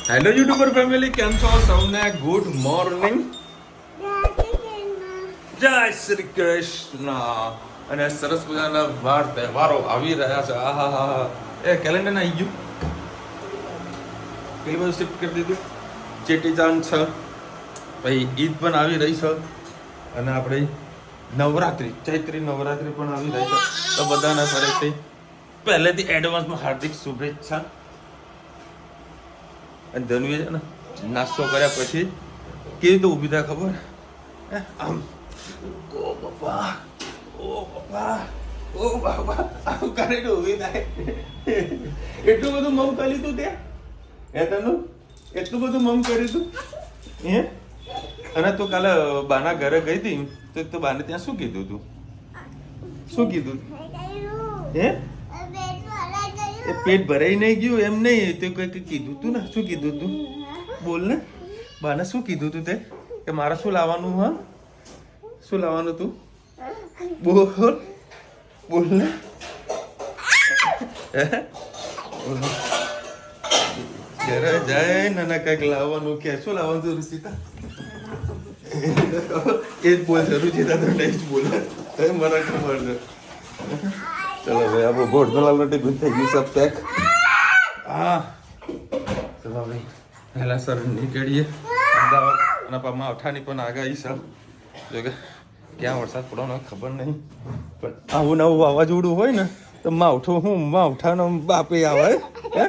Hello YouTuber family, કેમ છો સૌને? ગુડ મોર્નિંગ, જય શ્રી કૃષ્ણ. અને સરસ મજાના વાર તહેવારો આવી રહ્યા છે. આહા, એ કેલેન્ડર આવી ગયું, પેલી બધું શિફ્ટ કરી દીધું. ચેટીચાંદ છે, પછી ઈદ પણ આવી રહી છે, અને આપણે નવરાત્રી, ચૈત્રી નવરાત્રી પણ આવી રહી છે. તો બધાને ફરીથી પહેલેથી એડવાન્સમાં હાર્દિક શુભેચ્છા. અને ધનવી છે ને નાસ્તો કર્યા પછી કેવી રીતે ઊભી થાય ખબર? આમ, ઓ બાપા, ઓ બાપા, ઓ બાપા, આમ કરીને ઊભી થાય. એટલું બધું મમ કરી લીધું તે? તનું એટલું બધું મમ કર્યું તું હે? અને તું કાલે બાના ઘરે ગઈ હતી તો બાને ત્યાં શું કીધું તું? શું કીધું હે? એ પેટ ભરાઈ નહીં ગયું એમ નહીં, તે કંઈક કીધું તું ને? શું કીધું તું? બોલ ને. બાને શું કીધું તું તે? કે મારે શું લાવવાનું? હા, શું લાવવાનું તું? બોલ, બોલ ને. ઘરે જાય ને કંઈક લાવવાનું કે શું લાવવાનું તું રુચિતા? એ જ બોલશે રુચિતા, તો નહીં જ બોલે. મને ખબર છે. ચલો ભાઈ, આપણું ગોઠલાલ ટિફિન થઈ ગયું સબ પેક. હા, ચલો ભાઈ પહેલા સર નીકળીએ અમદાવાદ. અને પાપા અઠાની પણ આગાહી છે, જો કે ક્યાં વરસાદ પડવાનો ખબર નહીં. પણ આવું નવું વાવાઝોડું હોય ને તો માવઠું માવઠાનો બાપે આવે. હે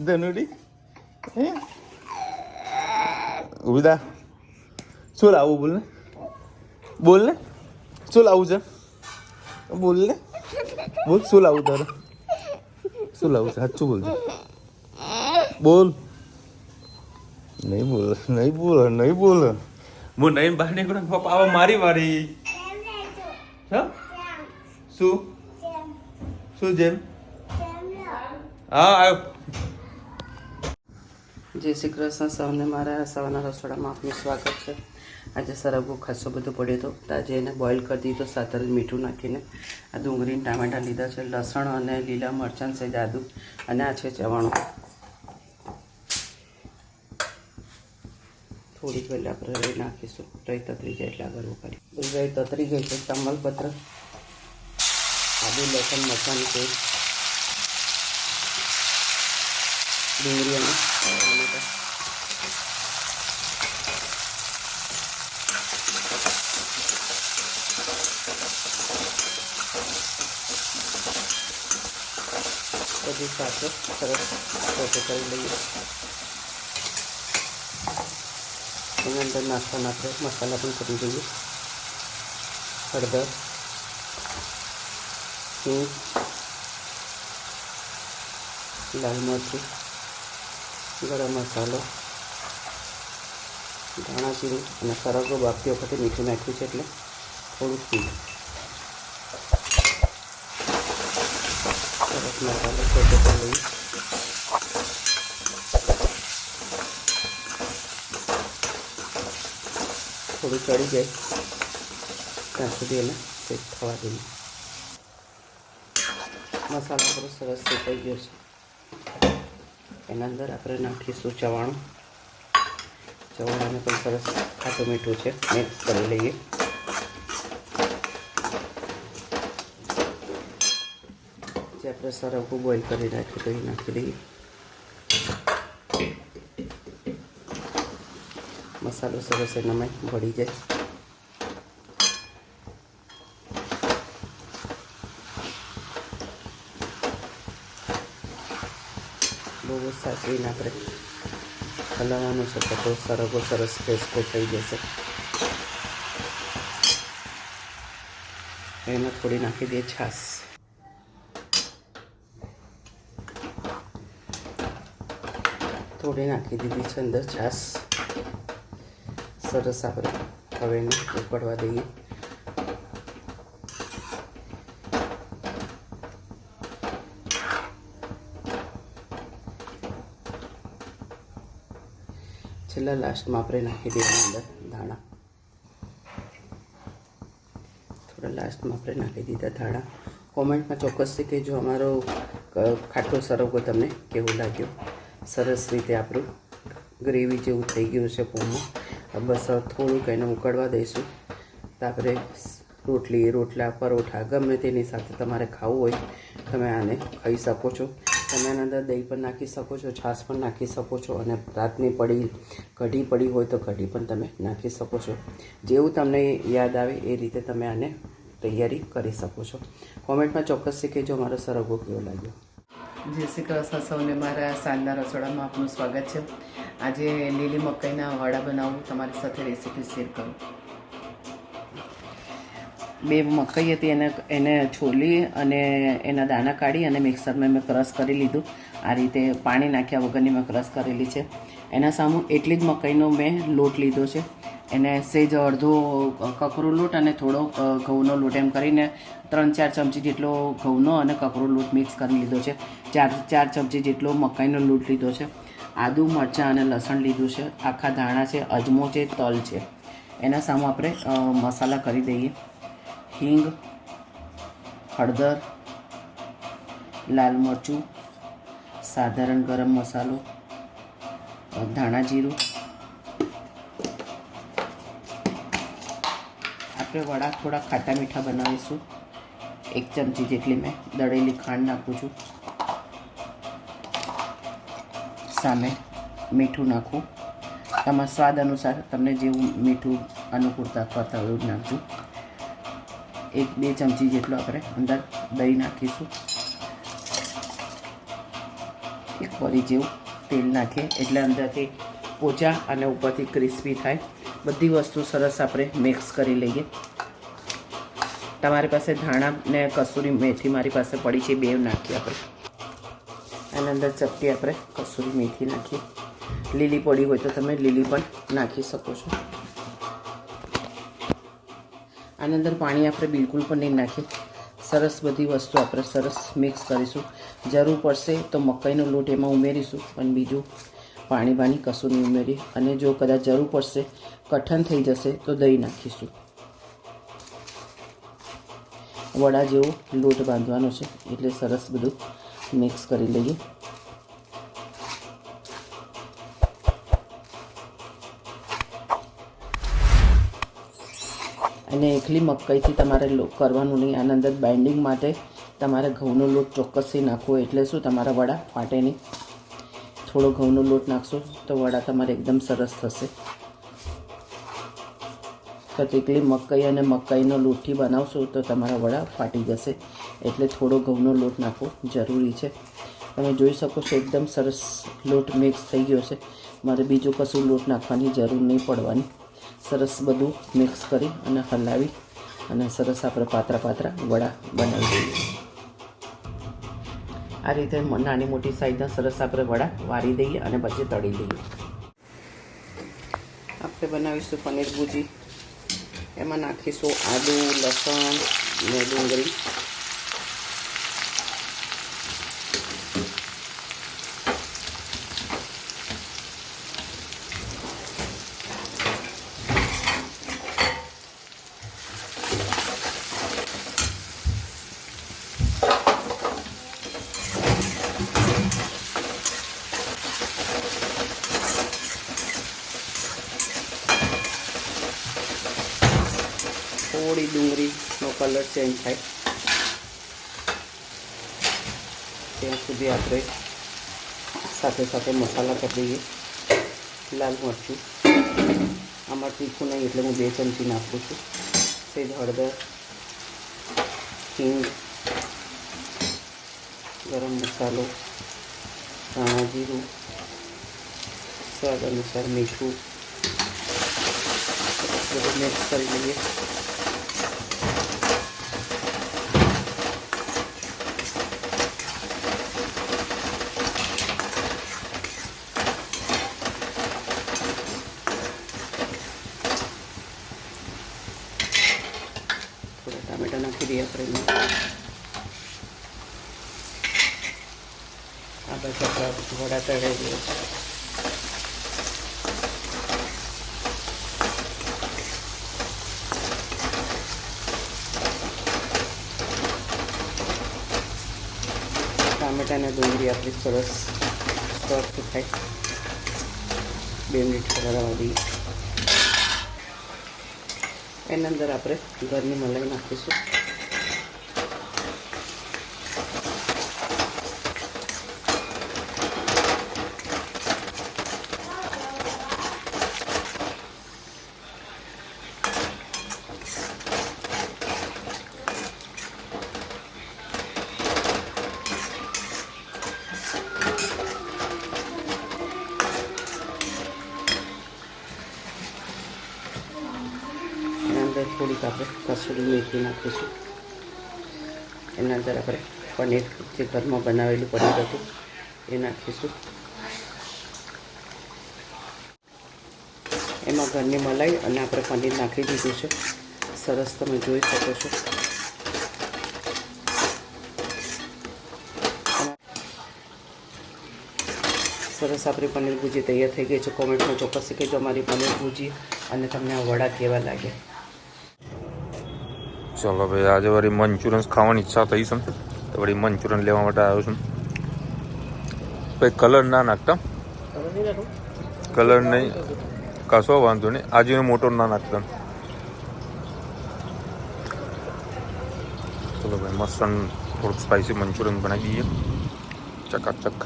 ધનુડી હે ઉભા શું લાવવું? બોલ ને, બોલ ને, શું લાવવું છે? બોલ ને, બોલ શું લાવું તારે? શું લાવું છે? સાચું બોલ. બોલ. નહીં બોલ, નહીં બોલ, નહીં બોલ. હું નહીં બહાર નીકળું પપ્પા આવા મારી વારી. હા, શું શું જેમ? હા, આવ્યો. જય શ્રી કૃષ્ણ સૌને. મારા સવારના રસોડામાં આપનું સ્વાગત છે. આજે સરગવો ખાસો બધો પડ્યો હતો, તો આજે એને બોઇલ કરી દીધો સાથે મીઠું નાખીને. આ ડુંગળી ટામેટાં લીધા છે, લસણ અને લીલા મરચાં છે, આદુ, અને આ છે ચવાણું. થોડીક વાર આપણે રહી નાખીશું, રહી તતરી જાય એટલે આગળ કરી. રહી તતરી ગઈ છે. તમાલપત્ર, આદુ, લસણ, મરચાંની પેસ્ટ, ડુંગળી અને ટામેટાં. બધી સાથે સરસ સોતે કરી લઈએ. એની અંદર નાખવાના આપણે મસાલા પણ કરી દઈએ. હળદર, હિંગ, લાલ મરચું, ગરમ મસાલો, ધાણા જીરું અને સરગવો બાફતી વખતે મીઠું નાખ્યું છે એટલે થોડુંક મીઠું. સરસ મસાલો સોતે કરી લઈએ. થોડું ચડી જાય ત્યાં સુધી એને સેટ થવા દઈએ. મસાલો આપણો સરસ શેકાઈ ગયો છે. એના અંદર આપણે નાખીશું ચવાણું. ચવાણાને પણ સરસ ખાટું મીઠું છે મિક્સ કરી લઈએ. જે આપણે સરગવું બોઇલ કરી નાખ્યું તો એ નાખી દઈએ. મસાલો સરસ એનામાં ભળી જાય. બહુ સાચવીને આપણે હલાવવાનું છે તો સરગવો સરસ ક્રિસ્પો થઈ જશે. એમાં થોડી નાખી દઈએ છાશ. થોડી નાખી દીધી છે અંદર છાશ. સરસ આપણે હવે એને ઉકળવા દઈએ. છેલ્લા લાસ્ટમાં આપણે નાખી દઈએ અંદર ધાણા. થોડા લાસ્ટમાં આપણે નાખી દીધા ધાણા. કોમેન્ટમાં ચોક્કસથી કહેજો અમારો ખાટો સરગવો તમને કેવું લાગ્યો. સરસ રીતે આપણું ગ્રેવી જેવું થઈ ગયું છે પૂમું. બસ થોડુંક એને ઉકળવા દઈશું. તાପରେ રોટલી, રોટલા, પરોઠા ગમે તેની સાથે તમારે ખાવું હોય તમે આને ખાઈ શકો છો. તમે આના અંદર દહીં પણ નાખી શકો છો, છાશ પણ નાખી શકો છો, અને રાતની કઢી પડી હોય તો કઢી પણ તમે નાખી શકો છો. જેવું તમને યાદ આવે એ રીતે તમે આને તૈયારી કરી શકો છો. કોમેન્ટમાં ચોક્કસથી કહેજો મારો સરગવો કેવો લાગ્યો. જય શ્રી કૃષ્ણ સૌને. મારા સાંજના રસોડામાં આપનું સ્વાગત છે. આજે લીલી મકાઈના વડા બનાવું, તમારી સાથે રેસીપી શેર કરું. 2 મકાઈ હતી, એને છોલી અને એના દાણા કાઢી અને મિક્સરમાં મેં ક્રશ કરી લીધું. આ રીતે પાણી નાખ્યા વગરની મેં ક્રશ કરેલી છે. એના સામે એટલી જ મકાઈનો મેં લોટ લીધો છે. એને સેજ અડધો કકરો લોટ અને થોડો ઘઉંનો લોટ એમ કરીને 3-4 ચમચી જેટલો ઘઉંનો અને કકરો લોટ મિક્સ કરી લીધો છે. 4 ચમચી જેટલો મકાઈનો લોટ લીધો છે. આદુ, મરચાં અને લસણ લીધું છે. આખા ધાણા છે, અજમો છે, તલ છે. એના સામે આપણે મસાલા કરી દઈએ. હિંગ, હળદર, લાલ મરચું, સાધારણ ગરમ મસાલો, ધાણા જીરું. આપણે વડા થોડા ખાટા મીઠા બનાવીશું. 1 ચમચી જેટલી મેં દળેલી ખાંડ નાખું છું. સામે મીઠું નાખું. તમારા સ્વાદ અનુસાર તમને જેવું મીઠું અનુકૂળતા કરતા હોય એવું નાખજો. 1-2 ચમચી જેટલું આપણે અંદર દહીં નાખીશું. 1 વરી જેવું તેલ નાખીએ એટલે અંદરથી પોચા અને ઉપરથી ક્રિસ્પી થાય. બધી વસ્તુ સરસ આપણે મિક્સ કરી લઈએ. તમારી પાસે ધાણા ને કસૂરી મેથી મારી પાસે પડી છે, 2 નાખીએ આપણે. આની અંદર ચપટી આપણે કસૂરી મેથી નાખીએ. લીલી પડી હોય તો તમે લીલી પણ નાખી શકો છો. આની અંદર પાણી આપણે બિલકુલ પણ નહીં નાખીએ. સરસ બધી વસ્તુ આપણે સરસ મિક્સ કરીશું. જરૂર પડશે તો મકાઈનો લોટ એમાં ઉમેરીશું, પણ બીજું પાણી કશું નહીં ઉમેરી. અને જો કદાચ જરૂર પડશે, કઠણ થઈ જશે તો દહીં નાખીશું. વડા જેવો લોટ બાંધવાનો છે એટલે સરસ બધું મિક્સ કરી લઈએ. અને એકલી મકાઈથી તમારે કરવાનું નહીં. આના અંદર બાઇન્ડિંગ માટે તમારે ઘઉંનો લોટ ચોક્કસથી નાખવો, એટલે શું તમારા વડા ફાટે નહીં. થોડો ઘઉંનો લોટ નાખશો તો વડા તમારે એકદમ સરસ થશે. તો એકલી મકાઈ અને મકાઈનો લોટથી બનાવશો તો તમારા વડા ફાટી જશે. એટલે થોડો ઘઉંનો લોટ નાખવો જરૂરી છે. તમે જોઈ શકો છો એકદમ સરસ લોટ મિક્સ થઈ ગયો છે. મારે બીજું કશું લોટ નાખવાની જરૂર નહીં પડવાની. સરસ બધું મિક્સ કરી અને હલાવી અને સરસ આપણે પાતળા વડા બનાવી દઈએ. આ રીતે નાની મોટી સાઈઝના સરસ આપણે વડા વારી દઈએ અને પછી તળી દઈએ. આપણે બનાવીશું પનીર ભુજી. એમાં નાખીશું આદુ, લસણ ને ડુંગળી. થોડી ડુંગળીનો કલર ચેન્જ થાય ત્યાં સુધી આપણે સાથે મસાલા કરી દઈએ. લાલ મરચું, આમાં તીખું નહીં એટલે હું 2 ચમચી નાખું છું. સેજ હળદર, હિંગ, ગરમ મસાલો, ધાણા જીરું, સ્વાદ અનુસાર મીઠું બધું મિક્સ કરી લઈએ. થોડા ટામેટા નાખી દઈએ આપણે. આ બધા આપણા વડા તળાઈ ગયા છે. ટામેટા અને ડુંગળી આપણી સરસ સોફ્ટ થાય. 2 મિનિટ હલાવવા દઈએ. એની અંદર આપણે ઘરની મલાઈ નાખીશું. અંદર થોડીક આપણે કસૂરી મેથી નાખીશું. એના અંદર આપણે પનીર જે ઘરમાં બનાવેલું પનીર હતું એ નાખીશું. એમાં ઘરની મલાઈ અને આપણે પનીર નાખી દીધું છે. સરસ તમે જોઈ શકો છો. સરસ આપણી પનીર ભુજી તૈયાર થઈ ગઈ છે. કોમેન્ટમાં ચોક્કસ કહેજો અમારી પનીર ભુજી અને તમને આ વડા કેવા લાગે. ચલો ભાઈ, આજે વળી મંચુરિયન ખાવાની ઈચ્છા થઈ છે તો વળી મંચુરિયન લેવા માટે આવ્યો છું. ભાઈ કલર ના નાખતા, કલર નહીં, કશો વાંધો નહીં. આજે મોટો ના નાખતા. ચલો ભાઈ, મસ્ત થોડુંક સ્પાઇસી મંચુરિયન બનાવી દઈએ. ચકાચક.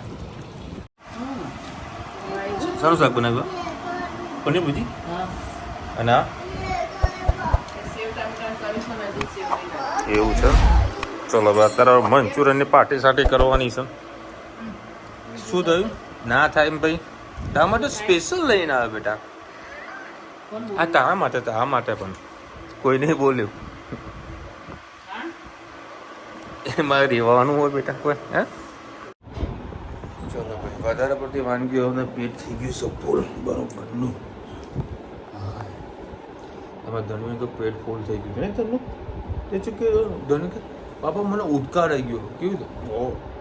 સારું શાક બનાવ્યું. પનીર ભુજી અને આ એવું છે. ચલો ભાઈ, અત્યારે મંચુરિયનની પાર્ટી સાટી કરવાની છે. શું થયું? ના થાય એમ ભાઈ. તારા માટે સ્પેશિયલ લઈને આવે બેટા. આ તારા માટે પણ કોઈ નહીં બોલ્યું. એમાં રહેવાનું હોય બેટા કોઈ. હે ચલો ભાઈ, વધારે પડતી વાનગીઓ અમને પેટ થઈ ગયું છે ફૂલ બરોબરનું. એમાં ધનુ તો પેટ ફૂલ થઈ ગયું ને તમને. તે છે કે ધનુ કે પાપા મને ઉડકાર આવી ગયો. કેવું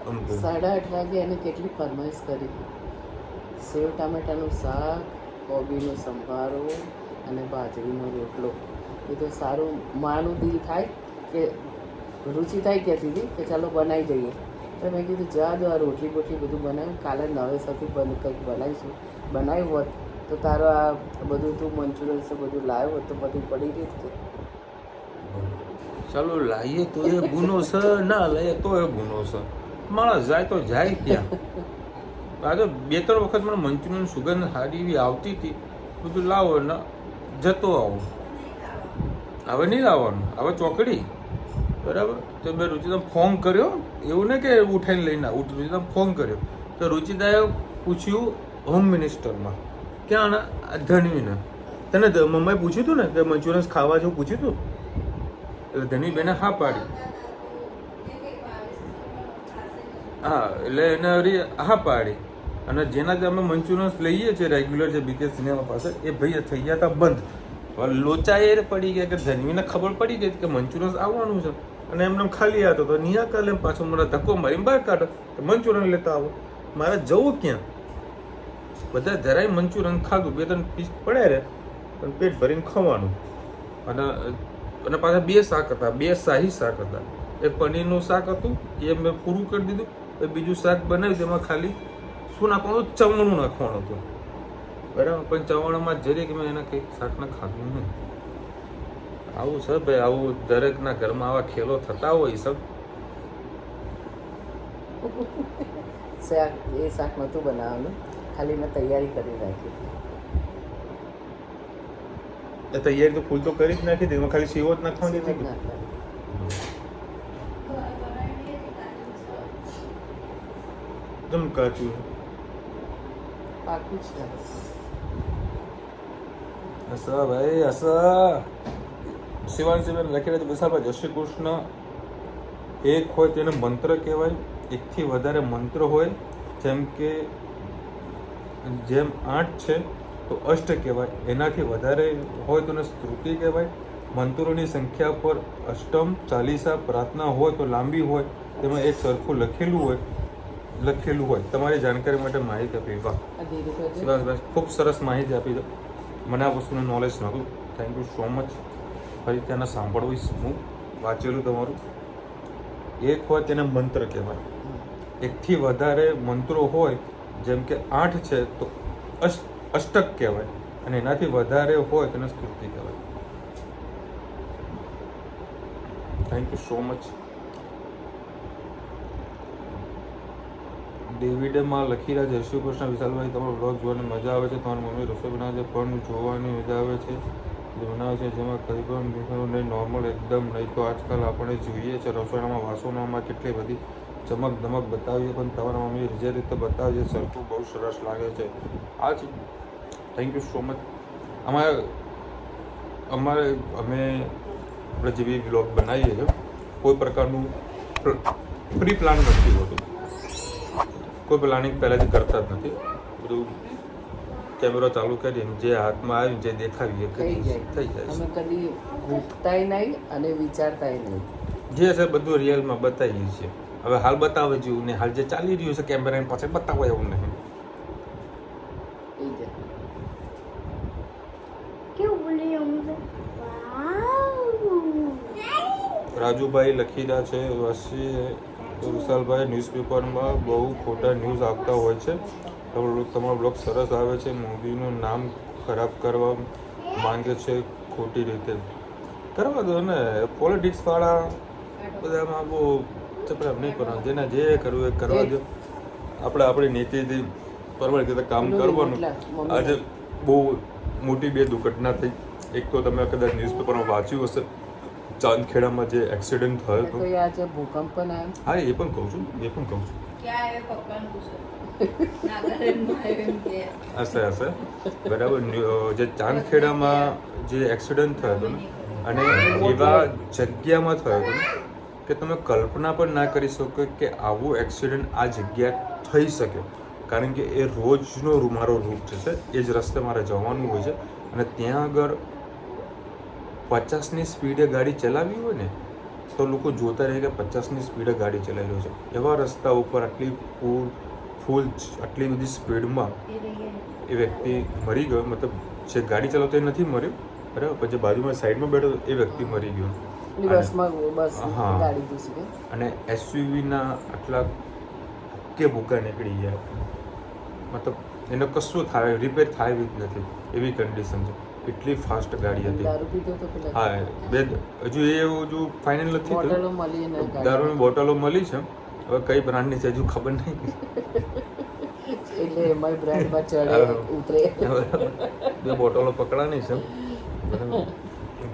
8:30 વાગે એને કેટલી ફરમાઈશ કરી. સેવ ટામેટાનું શાક, કોબીનો સંભારો અને બાજરીનો રોટલો. એ તો સારું માનું દિલ થાય કે રુચિ થાય કહેતી હતી કે ચાલો બનાવી દઈએ. તો મેં કીધું જા દો, આ રોટલી બોટલી બધું બનાવ્યું. કાલે નવેસરથી કંઈક બનાવીશું. બનાવ્યું હોત તો તારો આ બધું તું મંચુરિયન છે બધું લાવ્યો હોત તો બધું પડી રહ્યું છે. ચાલો લાવીએ તો એ ગુનો છે, ના લાવીએ તો એ ગુનો છે. માણસ જાય તો જાય ત્યાં. આ તો 2-3 વખત મને મંચુરિયન સુગંધ સારી એવી આવતી હતી. બધું લાવો ને જતો આવું. હવે નહીં લાવવાનું. હવે ચોકડી બરાબર. તો મેં રુચિતા ફોન કર્યો. એવું નહીં કે ઉઠાઈને લઈને આવું. રુચિતા ફોન કર્યો તો રુચિતાએ પૂછ્યું હોમ મિનિસ્ટરમાં ક્યાં ધનવીને. તને મમ્માએ પૂછ્યું હતું ને કે મંચુરિયન ખાવા જેવું પૂછ્યું હતું. એટલે ધનવીબેને હા પાડી. હા એટલે એને હા પાડી. અને જેનાથી અમે મંચુરિયન્સ લઈએ છીએ રેગ્યુલર જે બીકે સિનેમા પાસે, એ ભાઈ થઈ ગયા હતા બંધ. હવે લોચા એ પડી ગયા કે ધનવીને ખબર પડી ગઈ કે મંચુરિયન્સ આવવાનું છે અને એમને ખાલી હતો તો નિયા કાલે પાછો મને ધક્કો મારીને બહાર કાઢો કે મંચુરિયન લેતા આવો. મારે જવું ક્યાં? બધા જરાય મંચુરિયન ખાધું, 2-3 પીસ પડ્યા રહે પણ પેટ ભરીને ખાવાનું. અને પાછા 2 શાક હતા, 2 શાહી શાક હતા. એક પનીરનું શાક હતું એ મેં પૂરું કરી દીધું. બીજું શાક બનાવ્યું તેમાં ખાલી શું નાખવાનું? ચવણું નાખવાનું હતું બરાબર. પણ ચવણમાં જરીક મેં એને કંઈક શાકને ખાધું નહીં. આવું છે ભાઈ, આવું દરેકના ઘરમાં આવા ખેલો થતા હોય સબ. શાક એ શાક નહોતું બનાવવાનું, ખાલી મેં તૈયારી કરી રાખી હતી. એ તૈયારી તો ફૂલ તો કરી જ નાખી હતી. એમાં ખાલી સેવો જ નાખવાની હતી. એકદમ કાચું પાકું છે. હસા ભાઈ હસા. શિવાંશીબેન લખી રહ્યા છે બસાબા જય શ્રી કૃષ્ણ. એક હોય તેને મંત્ર કહેવાય. 1થી વધારે મંત્ર હોય જેમ 8 છે તો અષ્ટ કહેવાય. એનાથી વધારે હોય તો એને સ્તુતિ કહેવાય. મંત્રોની સંખ્યા પર અષ્ટમ ચાલીસા પ્રાર્થના હોય તો લાંબી હોય, તેમાં એક સરખું લખેલું હોય. તમારી જાણકારી માટે માહિતી આપી. વાહ શિવાંશભાઈ, ખૂબ સરસ માહિતી આપી દો. મને આ વસ્તુનું નોલેજ નહોતું. Thank you so much. ફરી ત્યાંના સાંભળવું હું વાંચેલું તમારું. એક હોય તેને મંત્ર કહેવાય. 1થી વધારે મંત્રો હોય જેમ કે 8 છે તો અષ્ટક કહેવાય, અને એનાથી વધારે હોય તેને સ્તુતિ કહેવાય. Thank you so much. ડેવિડે માં લખી રહ્યા, જય શ્રી કૃષ્ણ વિશાલભાઈ, તમારો બ્લોગ જોવાની મજા આવે છે. તમારી મમ્મી રસોઈ બનાવે છે પણ જોવાની મજા આવે છે. જે બનાવે છે જેમાં કંઈ પણ દેખાડું નહીં, નોર્મલ એકદમ. નહીં તો આજકાલ આપણે જોઈએ છે રસોડામાં વાસણોમાં કેટલી બધી ચમક ધમક બતાવીએ, પણ તમારા મમ્મી જે રીતે બતાવે છે સરખું બહુ સરસ લાગે છે. આ જ થેન્ક યુ સો મચ. અમે આપણે જે બી બ્લોગ બનાવીએ છીએ કોઈ પ્રકારનું પ્રી પ્લાન નથી હોતું, કોઈ પ્લાનિંગ પહેલાંથી કરતા જ નથી. બધું કેમેરો ચાલુ કરીને જે હાથમાં આવ્યું જે દેખાવીએ થઈ જાય. અમે કદી ભૂખતાય નહીં અને વિચારતાય નહીં, જે છે બધું રિયલમાં બતાવીએ છીએ. હવે હાલ બતાવે જેવું ને હાલ જે ચાલી રહ્યું છે કેમેરાની પાછળ બતાવો એવું નહીં. રાજુભાઈ લખી રહ્યા છે, વિશાલભાઈ ન્યૂઝપેપરમાં બહુ ખોટા ન્યૂઝ આપતા હોય છે. તમારો બ્લોગ સરસ આવે છે. મોદીનું નામ ખરાબ કરવા માંગે છે ખોટી રીતે. કરવા દો ને, પોલિટિક્સવાળા બધામાં બહુ ચપરામ નહીં કરવાનું. જેને જે કરવું એ કરવા દો. આપણે આપણી નીતિથી પરવડ રીતે કામ કરવાનું. આજે બહુ મોટી 2 દુર્ઘટના થઈ. એક તો તમે કદાચ ન્યૂઝપેપરમાં વાંચ્યું હશે, ચાંદખેડામાં જે એક્સિડન્ટ થયો હતો. આજે ભૂકંપ પણ આવ્યો. હા, એ પણ કહું છું. હશે બરાબર. જે ચાંદખેડામાં જે એક્સિડન્ટ થયો હતો ને, અને એવા જગ્યામાં થયો હતો કે તમે કલ્પના પણ ના કરી શકો કે આવું એક્સિડન્ટ આ જગ્યા થઈ શકે. કારણ કે એ રોજનો મારો રૂટ છે, એ જ રસ્તે મારે જવાનું હોય છે, અને ત્યાં આગળ 50ની સ્પીડે ગાડી ચલાવી હોય ને તો લોકો જોતા રહે કે 50ની સ્પીડે ગાડી ચલાવી રહ્યો છે. એવા રસ્તા ઉપર આટલી બધી સ્પીડમાં એ વ્યક્તિ મરી ગયો. મતલબ જે ગાડી ચલાવતો એ નથી મર્યો, બરાબર, પછી બાજુમાં સાઈડમાં બેઠો એ વ્યક્તિ મરી ગયો. હા, અને એસયુવીના આટલા કે ભૂકા નીકળી ગયા. મતલબ એને કશું થાય, રિપેર થાય જ નથી એવી કન્ડિશન છે. એટલી ફાસ્ટ ગાડી હતી. હા, હજુ ફાઇનલ નથી થયું. દારૂની બોટલો મળી છે, હવે કઈ બ્રાન્ડની છે હજુ ખબર નહીં. એટલે એમાં બ્રાન્ડમાં ચડે ઉતરે. 2 બોટલો પકડાની છે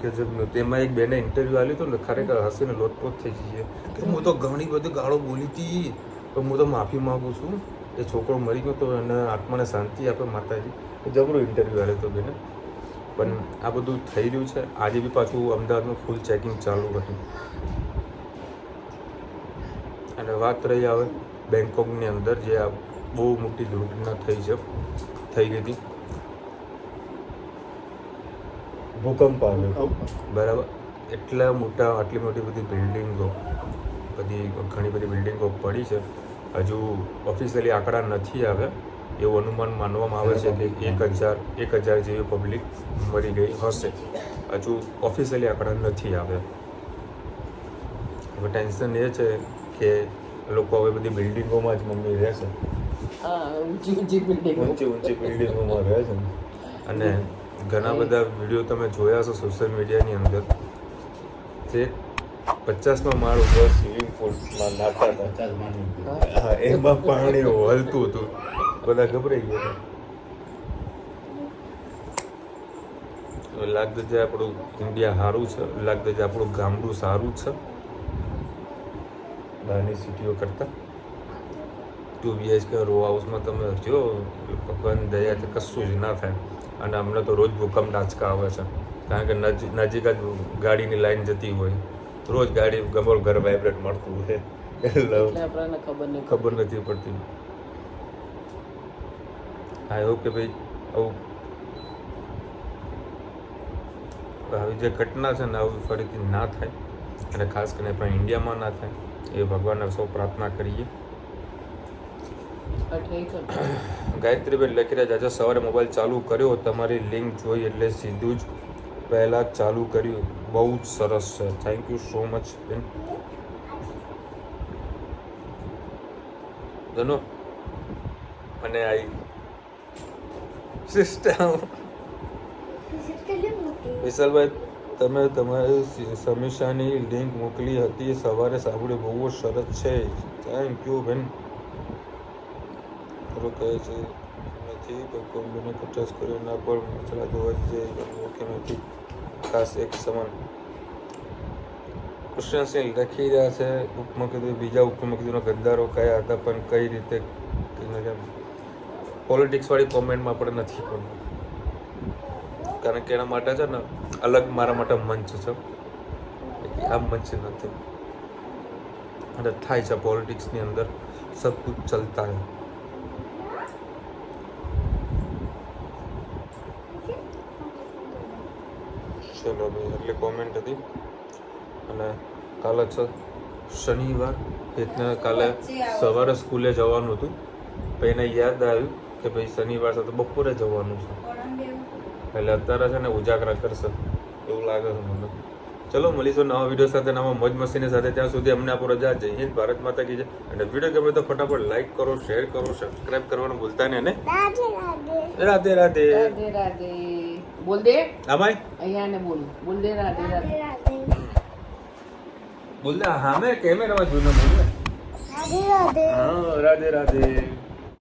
કે તેમાં એક બેને ઇન્ટરવ્યૂ આપ્યું હતું ને, ખરેખર હસીને લોટપોટ થઈ જઈએ કે હું તો ઘણી બધી ગાળો બોલી હતી, તો હું તો માફી માગું છું. એ છોકરો મરી ગયો તો એને આત્માને શાંતિ આપે માતાજી. જબરું ઇન્ટરવ્યૂ આપ્યું હતું બેને. પણ આ બધું થઈ રહ્યું છે. આજે બી પાછું અમદાવાદમાં ફૂલ ચેકિંગ ચાલુ હતું. અને વાત રહી હવે બેંકોકની અંદર જે આ બહુ મોટી દુર્ઘટના થઈ ગઈ હતી, ભૂકંપ આવ્યો હતો, બરાબર. આટલી મોટી બધી બિલ્ડિંગો, ઘણી બધી બિલ્ડિંગો પડી છે. હજુ ઓફિશિયલી આંકડા નથી આવ્યા. એવું અનુમાન માનવામાં આવે છે કે 1000 જેવી પબ્લિક મરી ગઈ હશે. હજુ ઓફિશિયલી આંકડા નથી આવ્યા. હવે ટેન્શન એ છે કે લોકો હવે બધી બિલ્ડિંગોમાં જ મમ્મી રહેશે. ઊંચી બિલ્ડિંગોમાં રહે છે. અને ઘણા બધા વિડીયો તમે જોયા હશો સોશિયલ મીડિયાની અંદર, જે 50મા માળ ઉપર સ્વિમિંગ પુલમાં નાતા હતા. હા, એમાં પાણી હલતું હતું, બધા ગભરાઈ ગયા. લાગતું છે આપણું ઇન્ડિયા સારું છે, લાગતું છે આપણું ગામડું સારું છે બહારની સિટીઓ કરતાં. 2 BHK રો હાઉસમાં તમે જો ભગવાન દયાથી કશું જ ના થાય. અને અમને તો રોજ ભૂકંપ આંચકા આવે છે, કારણ કે નજીક જ ગાડીની લાઈન જતી હોય, રોજ ગાડી ઘર વાઇબ્રેટ મળતું હોય, એટલે આપણને ખબર નથી પડતી. આઈ હોપ કે ભાઈ આવી જે ઘટના છે ને આવી ફરીથી ના થાય, અને ખાસ કરીને આપણા ઇન્ડિયામાં ના થાય એ ભગવાનને સૌ પ્રાર્થના કરીએ. ગાયત્રીબેન લખી રહ્યા, આજે સવારે મોબાઈલ ચાલુ કર્યો, તમારી લિંક જોઈ એટલે સીધું જ પહેલાં ચાલુ કર્યું. બહુ જ સરસ છે. થેન્ક યુ સો મચ બેન. અને આઈ સિસ્ટમ. વિશાલભાઈ, તમે તમારી સમીક્ષાની લિંક મોકલી હતી સવારે સાંભળી, બહુ સરસ છે. થેન્ક યુ બેન. ખરું કહે છે નથી તો કોમ્બીને 50 કર્યો ના પણ મસાલા જોવા જઈએ ઓકે નથી ખાસ એક સમાન. કૃષ્ણસિંહ લખી રહ્યા છે ઉપમુખ્યમંત્રી, બીજા ઉપમુખ્યમંત્રીનો ગદ્દારો કયા હતા પણ કઈ રીતે પોલિટિક્સ વાળી કોમેન્ટમાં આપણે નથી પડવું, કારણ કે એના માટે છે ને અલગ મારા માટે મંચ છે, આ મંચ નથી. અને થાય છે પોલિટિક્સની અંદર સબ કુછ ચલતા હૈ. ચલો ભાઈ, એટલી કોમેન્ટ હતી. અને કાલે છે શનિવાર, એટલે કાલે સવારે સ્કૂલે જવાનું હતું, પછી એને યાદ આવ્યું કે ભાઈ શનિવાર છે તો બપોરે જવાનું છે, એટલે અત્યારે છે ને ઉજાગરા કરશે એવું લાગે છે મને. ચલો મળીશું નવા વિડીયો સાથે, નવા મોજ મસ્તીની સાથે. ત્યાં સુધી અમને આપો રજા. જય હિન્દ, ભારત માતા કી જય. અને વિડીયો ગમે તો ફટાફટ લાઈક કરો, શેર કરો, સબસ્ક્રાઇબ કરવાનું ભૂલતા નહીં. અને રાધે રાધે. રાધે રાધે બોલ દે. આમાય અહીંયા ને બોલ બોલ દે રાધે રાધે બોલ દે. હા મેં કેમેરામાં જોઈને બોલ. રાધે રાધે. હા રાધે રાધે.